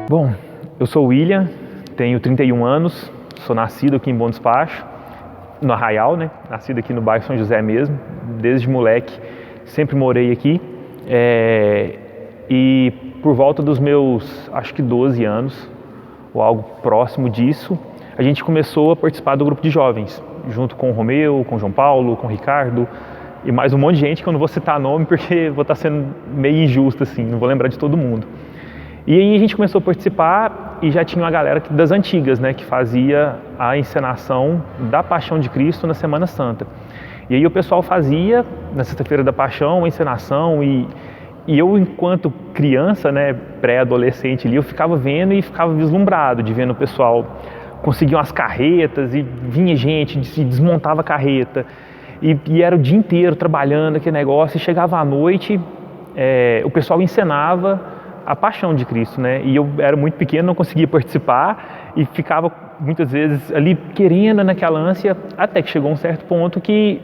Bom, eu sou o William, tenho 31 anos, sou nascido aqui em Bom Despacho, no Arraial, né? Nascido aqui no bairro São José mesmo, desde moleque sempre morei aqui. E por volta dos meus, acho que 12 anos, ou algo próximo disso, a gente começou a participar do grupo de jovens, junto com o Romeu, com o João Paulo, com o Ricardo, e mais um monte de gente que eu não vou citar nome porque vou estar sendo meio injusto assim, não vou lembrar de todo mundo. E aí a gente começou a participar e já tinha uma galera das antigas, né, que fazia a encenação da Paixão de Cristo na Semana Santa. E aí o pessoal fazia, na Sexta-feira da Paixão, a encenação e eu, enquanto criança, né, pré-adolescente ali, eu ficava vendo e ficava vislumbrado de vendo o pessoal conseguir umas carretas e vinha gente, se desmontava a carreta e era o dia inteiro trabalhando aquele negócio e chegava à noite, o pessoal encenava a Paixão de Cristo, né? E eu era muito pequeno, não conseguia participar e ficava muitas vezes ali querendo naquela ânsia, até que chegou um certo ponto que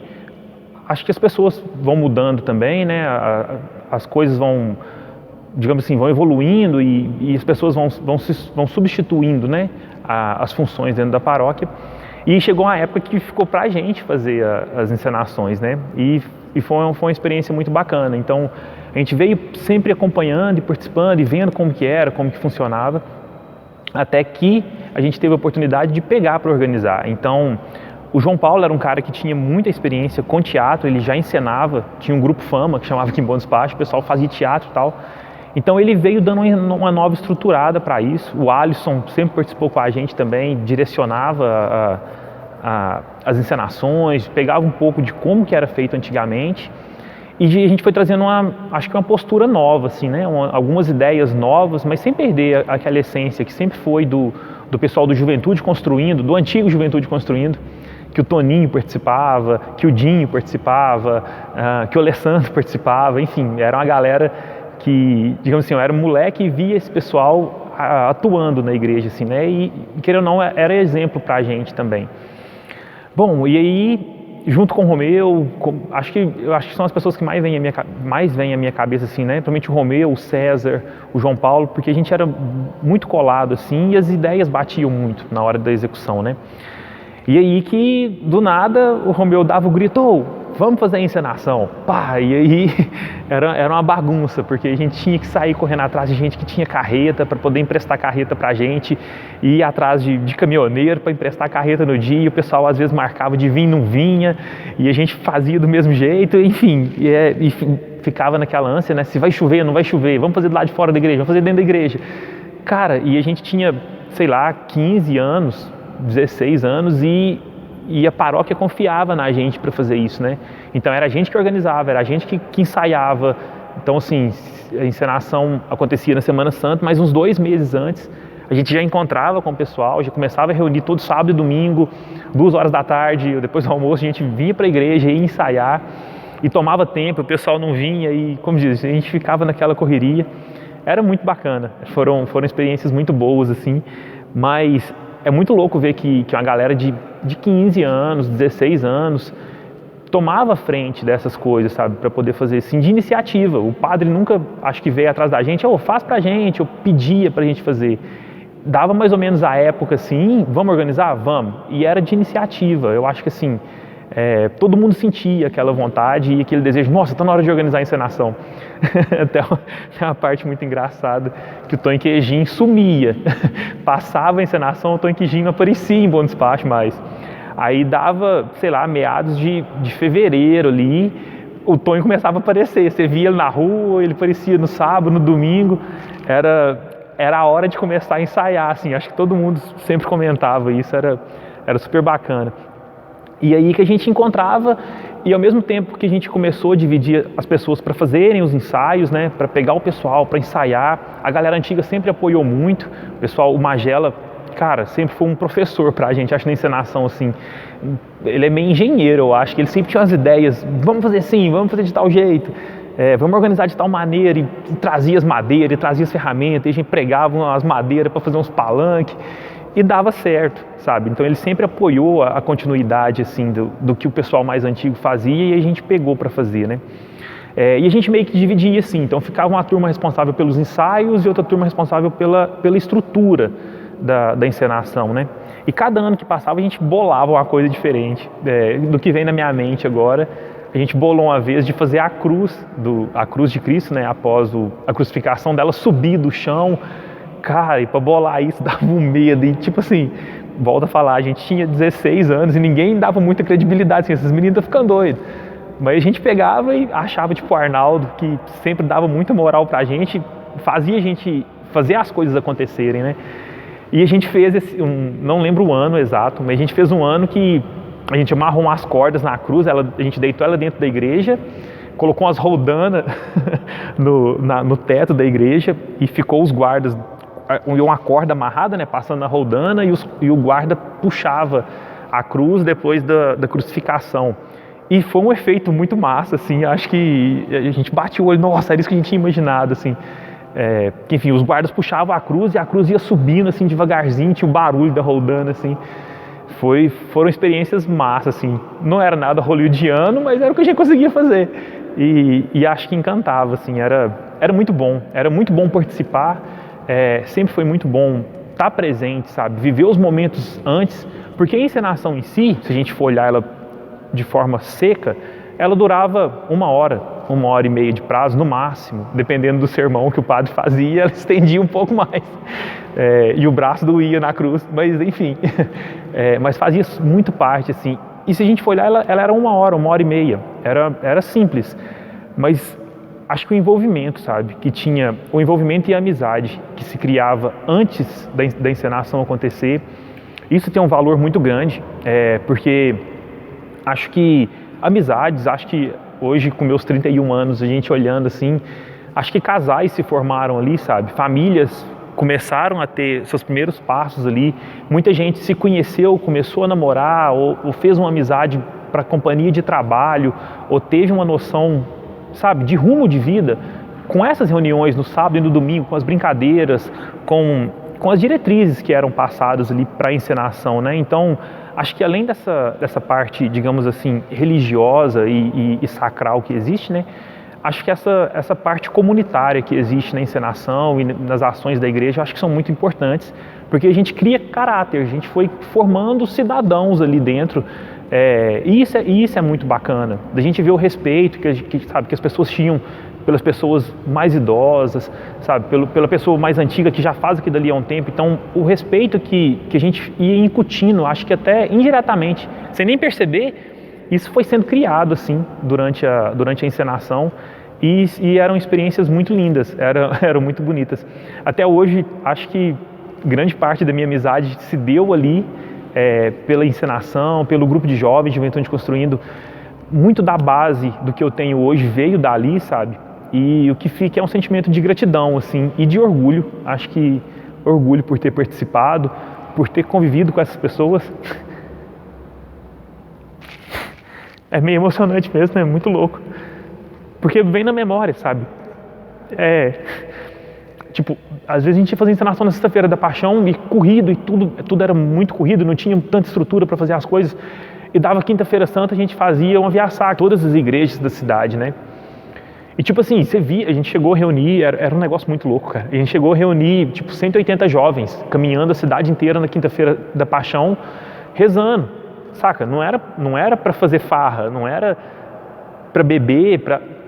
acho que as pessoas vão mudando também, né? As coisas vão, digamos assim, vão evoluindo e as pessoas vão substituindo, né? As funções dentro da paróquia. E chegou uma época que ficou pra gente fazer as encenações, né? E foi uma experiência muito bacana. Então, a gente veio sempre acompanhando e participando e vendo como que era, como que funcionava, até que a gente teve a oportunidade de pegar para organizar. Então, o João Paulo era um cara que tinha muita experiência com teatro, ele já encenava, tinha um grupo Fama, que chamava aqui em Bom Despacho, o pessoal fazia teatro e tal. Então ele veio dando uma nova estruturada para isso. O Alisson sempre participou com a gente também, direcionava as encenações, pegava um pouco de como que era feito antigamente. E a gente foi trazendo acho que uma postura nova, assim, né? Algumas ideias novas, mas sem perder aquela essência que sempre foi do pessoal do Juventude Construindo, do antigo Juventude Construindo, que o Toninho participava, que o Dinho participava, que o Alessandro participava, enfim, era uma galera que, digamos assim, eu era um moleque e via esse pessoal atuando na igreja, assim, né? E querendo ou não, era exemplo pra gente também. Bom, e aí junto com o Romeu, acho que são as pessoas que mais vêm à minha cabeça, assim, né? Principalmente o Romeu, o César, o João Paulo, porque a gente era muito colado, assim, e as ideias batiam muito na hora da execução, né? E aí que, do nada, o Romeu dava o grito, vamos fazer a encenação. Pá, e aí era uma bagunça, porque a gente tinha que sair correndo atrás de gente que tinha carreta para poder emprestar carreta pra gente, e ir atrás de caminhoneiro para emprestar carreta no dia, e o pessoal às vezes marcava de vir e não vinha, e a gente fazia do mesmo jeito, enfim, e ficava naquela ânsia, né? Se vai chover, não vai chover, vamos fazer do lado de fora da igreja, vamos fazer dentro da igreja. Cara, e a gente tinha, sei lá, 15 anos, 16 anos e a paróquia confiava na gente para fazer isso, né? Então era a gente que organizava, era a gente que ensaiava. Então, assim, a encenação acontecia na Semana Santa, mas uns 2 meses antes a gente já encontrava com o pessoal, já começava a reunir todo sábado e domingo, 2 horas da tarde, depois do almoço a gente vinha para a igreja e ia ensaiar e tomava tempo, o pessoal não vinha e, como diz, a gente ficava naquela correria. Era muito bacana, foram experiências muito boas, assim, mas é muito louco ver que uma galera de 15 anos, 16 anos, tomava frente dessas coisas, sabe, para poder fazer assim, de iniciativa. O padre nunca, acho que veio atrás da gente, faz pra gente, pedia pra gente fazer. Dava mais ou menos a época assim, vamos organizar? Vamos. E era de iniciativa. Eu acho que assim, todo mundo sentia aquela vontade e aquele desejo, nossa, tá na hora de organizar a encenação. Até uma parte muito engraçada, que o Tonho Queijinho sumia. Passava a encenação, o Tonho Queijinho não aparecia em Bom Despacho mais. Aí dava, sei lá, meados de fevereiro ali, o Tonho começava a aparecer. Você via ele na rua, ele aparecia no sábado, no domingo. Era a hora de começar a ensaiar, assim. Acho que todo mundo sempre comentava isso, era super bacana. E aí que a gente encontrava, e ao mesmo tempo que a gente começou a dividir as pessoas para fazerem os ensaios, né, para pegar o pessoal, para ensaiar, a galera antiga sempre apoiou muito. O pessoal, o Magela, cara, sempre foi um professor pra gente, acho, na encenação, assim. Ele é meio engenheiro, eu acho, que ele sempre tinha umas ideias, vamos fazer assim, vamos fazer de tal jeito, vamos organizar de tal maneira, e trazia as madeiras, e trazia as ferramentas, e a gente pregava as madeiras para fazer uns palanques, e dava certo, sabe? Então ele sempre apoiou a continuidade, assim, do que o pessoal mais antigo fazia, e a gente pegou para fazer, né? E a gente meio que dividia assim, então ficava uma turma responsável pelos ensaios e outra turma responsável pela estrutura da encenação, né? E cada ano que passava a gente bolava uma coisa diferente, do que vem na minha mente agora. A gente bolou uma vez de fazer a cruz de Cristo, né? Após a crucificação dela subir do chão. Cara, e pra bolar isso dava um medo, e tipo assim, volta a falar, a gente tinha 16 anos e ninguém dava muita credibilidade, assim, esses meninos estão ficando doidos. Mas a gente pegava e achava, tipo, o Arnaldo, que sempre dava muita moral pra gente, fazia a gente fazer as coisas acontecerem, né? E a gente fez não lembro o ano exato, mas a gente fez um ano que a gente amarrou umas cordas na cruz, a gente deitou ela dentro da igreja, colocou umas roldanas no teto da igreja e ficou os guardas, uma corda amarrada, né, passando na roldana, e o guarda puxava a cruz depois da crucificação. E foi um efeito muito massa, assim, acho que a gente bate o olho, nossa, era isso que a gente tinha imaginado, assim. Que, enfim, os guardas puxavam a cruz e a cruz ia subindo, assim, devagarzinho, tinha o barulho da roldana, assim. Foram experiências massas, assim. Não era nada hollywoodiano, mas era o que a gente conseguia fazer. E acho que encantava, assim, era muito bom participar, sempre foi muito bom estar presente, sabe, viver os momentos antes, porque a encenação em si, se a gente for olhar ela de forma seca, ela durava 1h e meia de prazo no máximo, dependendo do sermão que o padre fazia, ela estendia um pouco mais, e o braço doía na cruz, mas enfim, mas fazia muito parte, assim. E se a gente for olhar, ela era 1h e meia, era simples, mas acho que o envolvimento, sabe, que tinha o envolvimento e a amizade que se criava antes da encenação acontecer, isso tem um valor muito grande, porque acho que amizades, acho que hoje com meus 31 anos, a gente olhando assim, acho que casais se formaram ali, sabe, famílias começaram a ter seus primeiros passos ali, muita gente se conheceu, começou a namorar ou fez uma amizade para companhia de trabalho, ou teve uma noção, sabe, de rumo de vida, com essas reuniões no sábado e no domingo, com as brincadeiras, com as diretrizes que eram passadas ali para a encenação, né? Então, acho que além dessa parte, digamos assim, religiosa e sacral que existe, né? Acho que essa parte comunitária que existe na encenação e nas ações da igreja, acho que são muito importantes, porque a gente cria caráter, a gente foi formando cidadãos ali dentro, e isso é muito bacana, da gente ver o respeito que as pessoas tinham pelas pessoas mais idosas, sabe, pela pessoa mais antiga que já faz aquilo dali há um tempo. Então, o respeito que a gente ia incutindo, acho que até indiretamente, sem nem perceber, isso foi sendo criado assim durante a encenação, e eram experiências muito lindas, eram muito bonitas. Até hoje, acho que grande parte da minha amizade se deu ali, pela encenação, pelo grupo de jovens, Juventude Construindo. Muito da base do que eu tenho hoje veio dali, sabe? E o que fica é um sentimento de gratidão, assim, e de orgulho. Acho que orgulho por ter participado, por ter convivido com essas pessoas. É meio emocionante mesmo, é muito louco. Porque vem na memória, sabe? Tipo, às vezes a gente ia fazer encenação na sexta-feira da Paixão e corrido, e tudo era muito corrido, não tinha tanta estrutura para fazer as coisas. E dava quinta-feira santa, a gente fazia uma via-sacra, todas as igrejas da cidade, né? E tipo assim, você via, a gente chegou a reunir, era um negócio muito louco, cara. A gente chegou a reunir, tipo, 180 jovens, caminhando a cidade inteira na quinta-feira da Paixão, rezando, saca? Não era para fazer farra, não era para beber,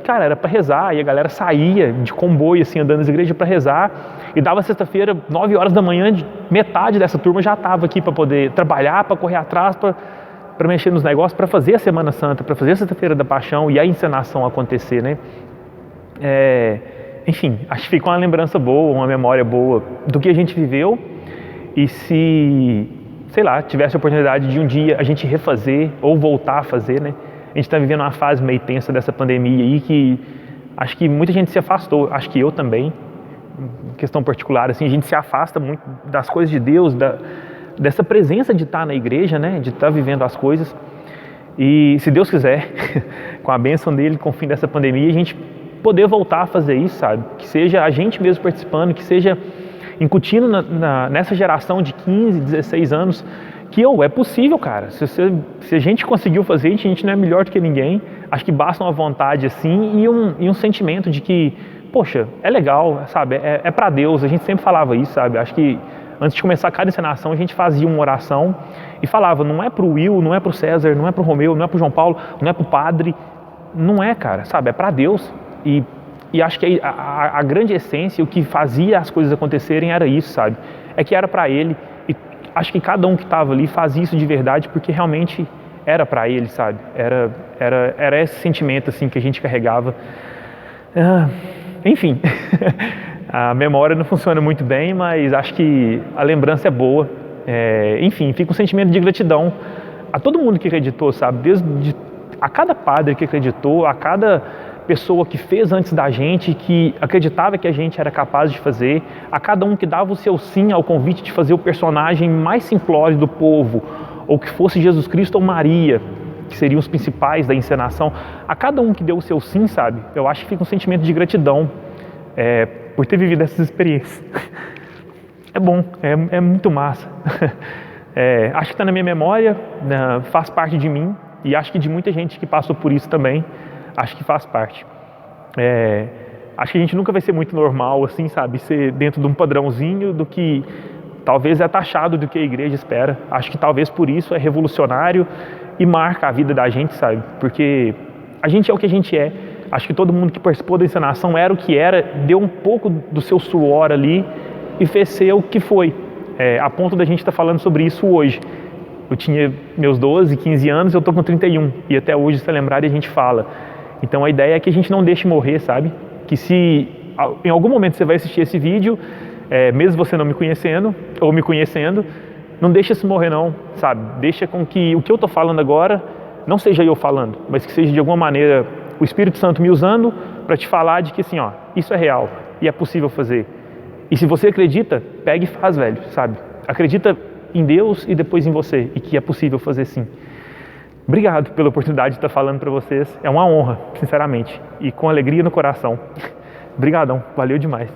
cara, era para rezar. E a galera saía de comboio, assim, andando nas igrejas para rezar. E dava sexta-feira, 9 horas da manhã, metade dessa turma já estava aqui para poder trabalhar, para correr atrás, para mexer nos negócios, para fazer a Semana Santa, para fazer a Sexta-feira da Paixão e a encenação acontecer, né? Enfim, acho que fica uma lembrança boa, uma memória boa do que a gente viveu. E se, sei lá, tivesse a oportunidade de um dia a gente refazer ou voltar a fazer, né? A gente está vivendo uma fase meio tensa dessa pandemia aí, que acho que muita gente se afastou, acho que eu também, questão particular, assim, a gente se afasta muito das coisas de Deus, dessa presença de estar na igreja, né? De estar vivendo as coisas. E se Deus quiser, com a bênção dele, com o fim dessa pandemia, a gente poder voltar a fazer isso, sabe? Que seja a gente mesmo participando, que seja incutindo nessa geração de 15, 16 anos, que é possível, cara. Se a gente conseguiu fazer, a gente não é melhor do que ninguém. Acho que basta uma vontade assim e um sentimento de que, poxa, é legal, sabe? É para Deus. A gente sempre falava isso, sabe? Acho que antes de começar cada encenação, a gente fazia uma oração e falava, não é pro Will, não é pro César, não é pro Romeu, não é pro João Paulo, não é pro padre. Não é, cara, sabe? É para Deus. E acho que a grande essência, o que fazia as coisas acontecerem era isso, sabe? É que era para Ele. E acho que cada um que estava ali fazia isso de verdade porque realmente era para Ele, sabe? Era esse sentimento assim que a gente carregava. Enfim, a memória não funciona muito bem, mas acho que a lembrança é boa. Enfim, fica um sentimento de gratidão a todo mundo que acreditou, sabe? A cada padre que acreditou, a cada pessoa que fez antes da gente, que acreditava que a gente era capaz de fazer, a cada um que dava o seu sim ao convite de fazer o personagem mais simplório do povo, ou que fosse Jesus Cristo ou Maria, que seriam os principais da encenação, a cada um que deu o seu sim, sabe? Eu acho que fica um sentimento de gratidão por ter vivido essas experiências. É bom, é muito massa. Acho que está na minha memória, faz parte de mim, e acho que de muita gente que passou por isso também, acho que faz parte. Acho que a gente nunca vai ser muito normal, assim, sabe? Ser dentro de um padrãozinho do que talvez é taxado do que a igreja espera. Acho que talvez por isso é revolucionário e marca a vida da gente, sabe? Porque a gente é o que a gente é. Acho que todo mundo que participou da encenação era o que era, deu um pouco do seu suor ali e fez ser o que foi. A ponto da gente estar falando sobre isso hoje. Eu tinha meus 12, 15 anos, eu estou com 31. E até hoje, se lembrar, a gente fala. Então a ideia é que a gente não deixe morrer, sabe? Que se em algum momento você vai assistir esse vídeo, mesmo você não me conhecendo, ou me conhecendo, não deixa isso morrer não, sabe? Deixa com que o que eu estou falando agora não seja eu falando, mas que seja de alguma maneira o Espírito Santo me usando para te falar de que assim, ó, isso é real e é possível fazer. E se você acredita, pega e faz, velho, sabe? Acredita em Deus e depois em você, e que é possível fazer sim. Obrigado pela oportunidade de estar falando para vocês. É uma honra, sinceramente, e com alegria no coração. Obrigadão, valeu demais.